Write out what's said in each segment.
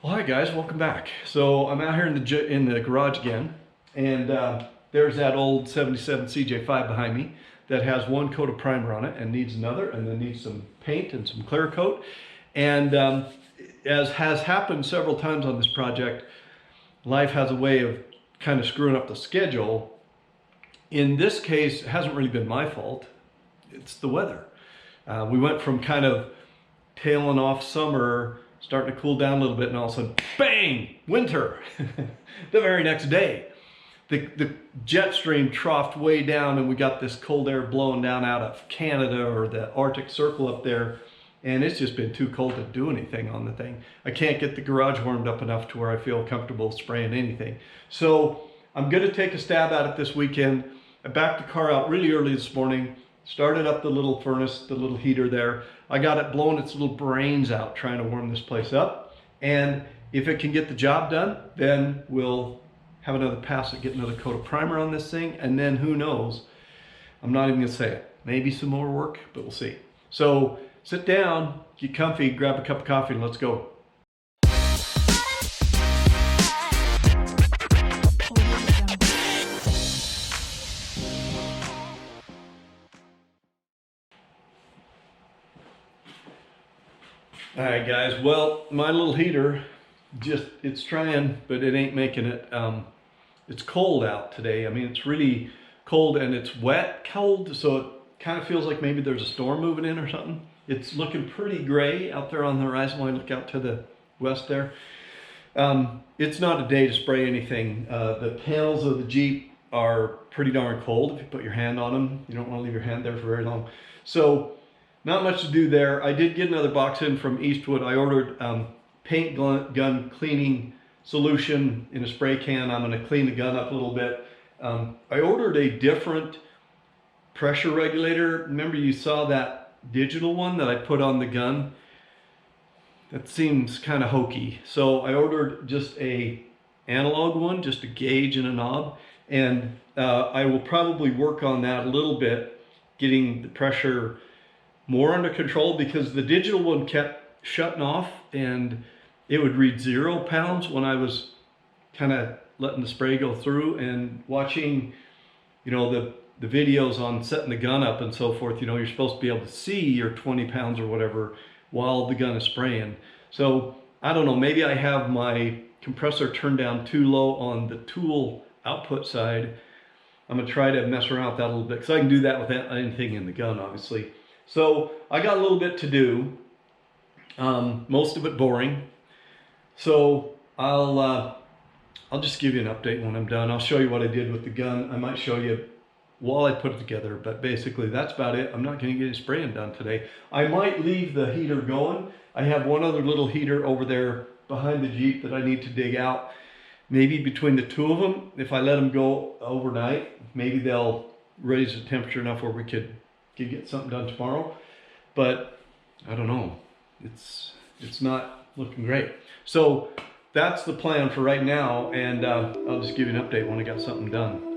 Well, hi guys, welcome back. So I'm out here in the garage again, and there's that old 77 CJ5 behind me that has one coat of primer on it and needs another, and then needs some paint and some clear coat. And as has happened several times on this project, life has a way of kind of screwing up the schedule. In this case, it hasn't really been my fault. It's the weather. We went from kind of tailing off summer, starting to cool down a little bit, and all of a sudden, bang, winter. The very next day, the jet stream troughed way down, and we got this cold air blowing down out of Canada or the Arctic Circle up there, and it's just been too cold to do anything on the thing. I can't get the garage warmed up enough to where I feel comfortable spraying anything. So I'm gonna take a stab at it this weekend. I backed the car out really early this morning, started up the little furnace, the little heater there. I got it blowing its little brains out trying to warm this place up. And if it can get the job done, then we'll have another pass at getting another coat of primer on this thing. And then who knows, I'm not even gonna say it. Maybe some more work, but we'll see. So sit down, get comfy, grab a cup of coffee, and let's go. All right, guys, well, my little heater, it's trying, but it ain't making it. It's cold out today. I mean, it's really cold, and it's wet cold, so it kind of feels like maybe there's a storm moving in or something. It's looking pretty gray out there on the horizon when I look out to the west there. It's not a day to spray anything. The panels of the Jeep are pretty darn cold. If you put your hand on them, you don't want to leave your hand there for very long. So not much to do there. I did get another box in from Eastwood. I ordered paint gun cleaning solution in a spray can. I'm going to clean the gun up a little bit. I ordered a different pressure regulator. Remember, you saw that digital one that I put on the gun? That seems kind of hokey. So I ordered just a analog one, just a gauge and a knob. And I will probably work on that a little bit, getting the pressure more under control, because the digital one kept shutting off and it would read 0 pounds when I was kind of letting the spray go through. And watching, you know, the videos on setting the gun up and so forth, you know, you're supposed to be able to see your 20 pounds or whatever while the gun is spraying. So I don't know, maybe I have my compressor turned down too low on the tool output side. I'm gonna try to mess around with that a little bit, because I can do that with anything in the gun, obviously. So I got a little bit to do, most of it boring. So I'll just give you an update when I'm done. I'll show you what I did with the gun. I might show you while I put it together, but basically that's about it. I'm not going to get any spraying done today. I might leave the heater going. I have one other little heater over there behind the Jeep that I need to dig out. Maybe between the two of them, if I let them go overnight, maybe they'll raise the temperature enough where we could get something done tomorrow. But I don't know, it's not looking great. So that's the plan for right now, and I'll just give you an update when I got something done.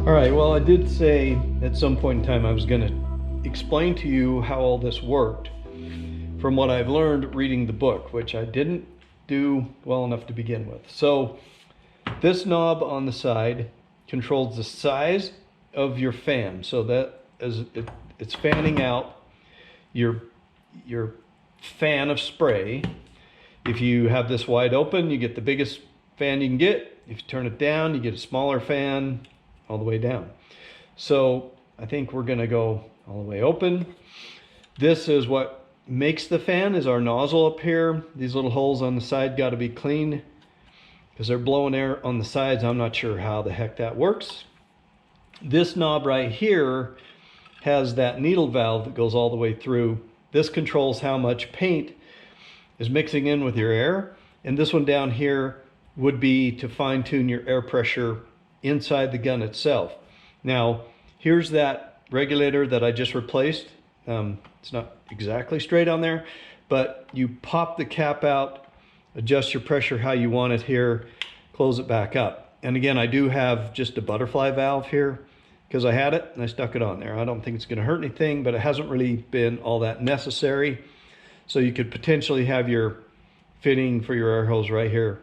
All right, well, I did say at some point in time I was going to explain to you how all this worked from what I've learned reading the book, which I didn't do well enough to begin with. So this knob on the side controls the size of your fan, so that as it's fanning out your fan of spray. If you have this wide open, you get the biggest fan you can get. If you turn it down, you get a smaller fan all the way down. So I think we're gonna go all the way open. This is what makes the fan, is our nozzle up here. These little holes on the side got to be clean because they're blowing air on the sides. I'm not sure how the heck that works. This knob right here has that needle valve that goes all the way through. This controls how much paint is mixing in with your air. And this one down here would be to fine tune your air pressure inside the gun itself. Now, here's that regulator that I just replaced. It's not exactly straight on there, but you pop the cap out adjust your pressure how you want it here, close it back up. And again, I do have just a butterfly valve here because I had it and I stuck it on there. I don't think it's going to hurt anything, but it hasn't really been all that necessary. So you could potentially have your fitting for your air hose right here.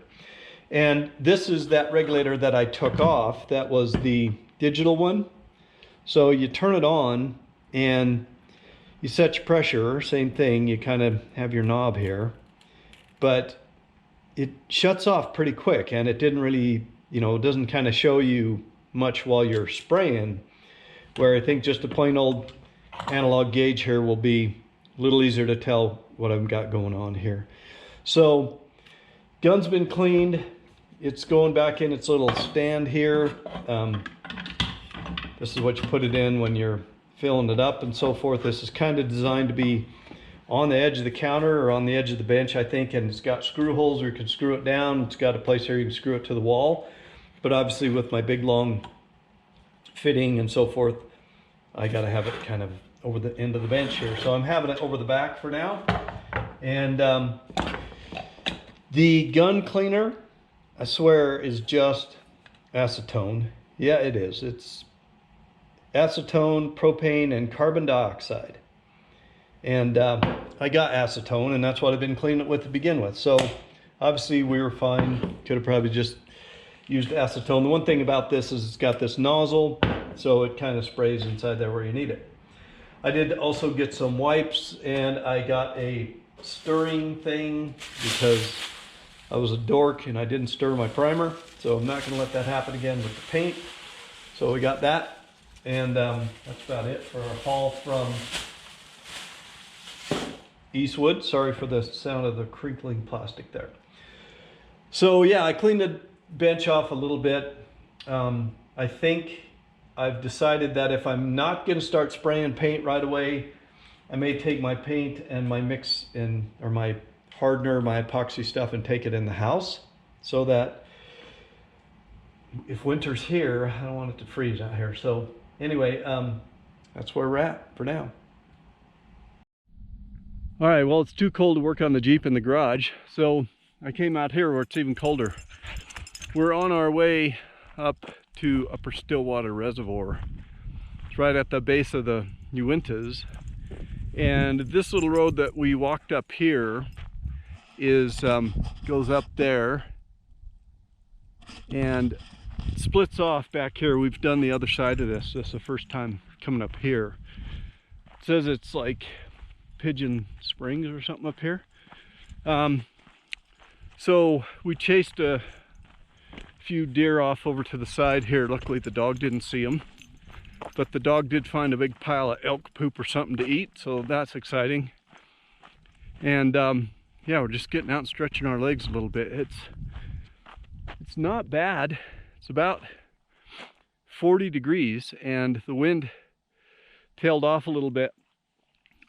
And this is that regulator that I took off. That was the digital one. So you turn it on and you set your pressure, same thing. You kind of have your knob here, but it shuts off pretty quick, and it didn't really, you know, it doesn't kind of show you much while you're spraying, where I think just a plain old analog gauge here will be a little easier to tell what I've got going on here. So gun's been cleaned. It's going back in its little stand here. This is what you put it in when you're filling it up and so forth. This is kind of designed to be on the edge of the counter or on the edge of the bench, I think, and it's got screw holes where you can screw it down. It's got a place here you can screw it to the wall. But obviously with my big long fitting and so forth, I got to have it kind of over the end of the bench here. So I'm having it over the back for now. And the gun cleaner, I swear, is just acetone. Yeah, it is. It's acetone, propane, and carbon dioxide. And I got acetone, and that's what I've been cleaning it with to begin with. So obviously we were fine. Could have probably just used acetone. The one thing about this is it's got this nozzle, so it kind of sprays inside there where you need it. I did also get some wipes, and I got a stirring thing because I was a dork and I didn't stir my primer. So I'm not going to let that happen again with the paint. So we got that. And that's about it for our haul from Eastwood. Sorry for the sound of the crinkling plastic there. So yeah, I cleaned the bench off a little bit. I think I've decided that if I'm not going to start spraying paint right away, I may take my paint and my mix in, or my hardener, my epoxy stuff, and take it in the house, so that if winter's here, I don't want it to freeze out here. So anyway, that's where we're at for now. All right, well, it's too cold to work on the Jeep in the garage, so I came out here where it's even colder. We're on our way up to Upper Stillwater Reservoir. It's right at the base of the Uintas. And this little road that we walked up here is goes up there and splits off back here. We've done the other side of this. This is the first time coming up here. It says it's like Pigeon Springs or something up here. So we chased a few deer off over to the side here. Luckily the dog didn't see them, but the dog did find a big pile of elk poop or something to eat, so that's exciting. And yeah, we're just getting out and stretching our legs a little bit. It's not bad. It's about 40 degrees and the wind tailed off a little bit.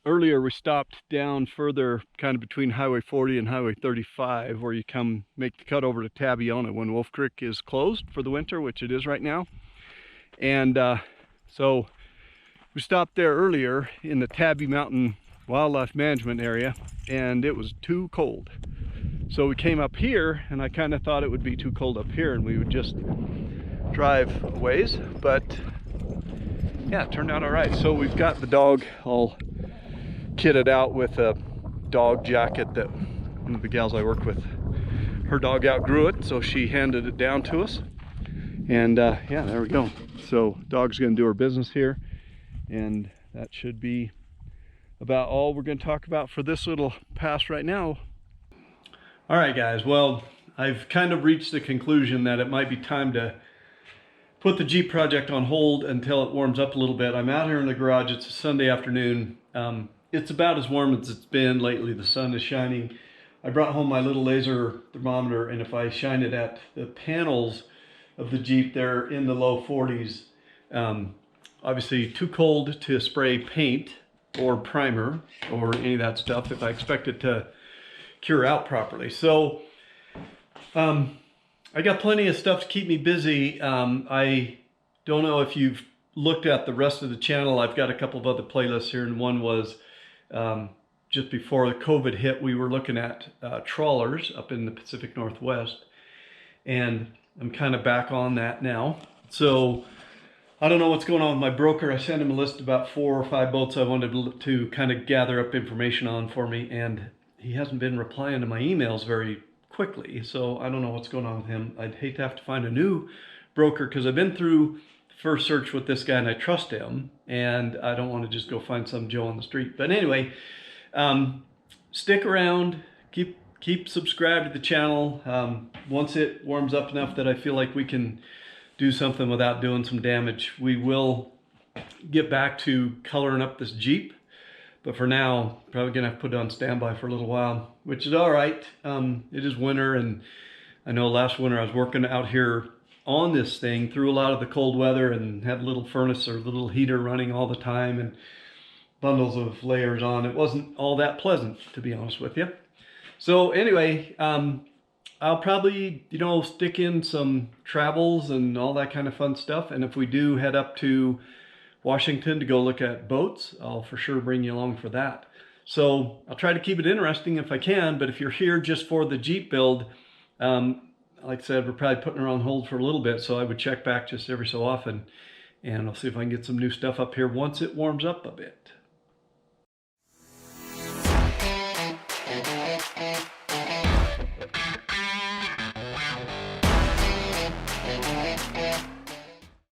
Earlier we stopped down further, kind of between Highway 40 and Highway 35, where you come make the cut over to Tabiona when Wolf Creek is closed for the winter, which it is right now. And so we stopped there earlier in the Tabby Mountain Wildlife Management area, and it was too cold. So we came up here, and I kind of thought it would be too cold up here and we would just drive a ways, but yeah, it turned out all right. So we've got the dog all kitted out with a dog jacket that one of the gals I work with, her dog outgrew it, so she handed it down to us. And yeah, there we go. So dog's gonna do her business here, and that should be about all we're gonna talk about for this little pass right now. All right, guys, well, I've kind of reached the conclusion that it might be time to put the Jeep project on hold until it warms up a little bit. I'm out here in the garage. It's a Sunday afternoon. It's about as warm as it's been lately. The sun is shining. I brought home my little laser thermometer, and if I shine it at the panels of the Jeep, they're in the low 40s. Obviously too cold to spray paint or primer or any of that stuff if I expect it to cure out properly. So I got plenty of stuff to keep me busy. I don't know if you've looked at the rest of the channel. I've got a couple of other playlists here, and one was just before the COVID hit, we were looking at trawlers up in the Pacific Northwest, and I'm kind of back on that now. So I don't know what's going on with my broker. I sent him a list of about 4 or 5 boats I wanted to kind of gather up information on for me, and he hasn't been replying to my emails very quickly. So I don't know what's going on with him. I'd hate to have to find a new broker because I've been through the first search with this guy and I trust him, and I don't want to just go find some Joe on the street. But anyway, stick around, keep subscribed to the channel. Once it warms up enough that I feel like we can do something without doing some damage, we will get back to coloring up this Jeep. But for now, probably gonna have to put it on standby for a little while, which is all right. It is winter, and I know last winter I was working out here on this thing through a lot of the cold weather and had a little furnace or little heater running all the time and bundles of layers on. It wasn't all that pleasant, to be honest with you. So anyway, I'll probably, stick in some travels and all that kind of fun stuff. And if we do head up to Washington to go look at boats, I'll for sure bring you along for that. So I'll try to keep it interesting if I can, but if you're here just for the Jeep build, like I said, we're probably putting her on hold for a little bit, so I would check back just every so often, and I'll see if I can get some new stuff up here once it warms up a bit.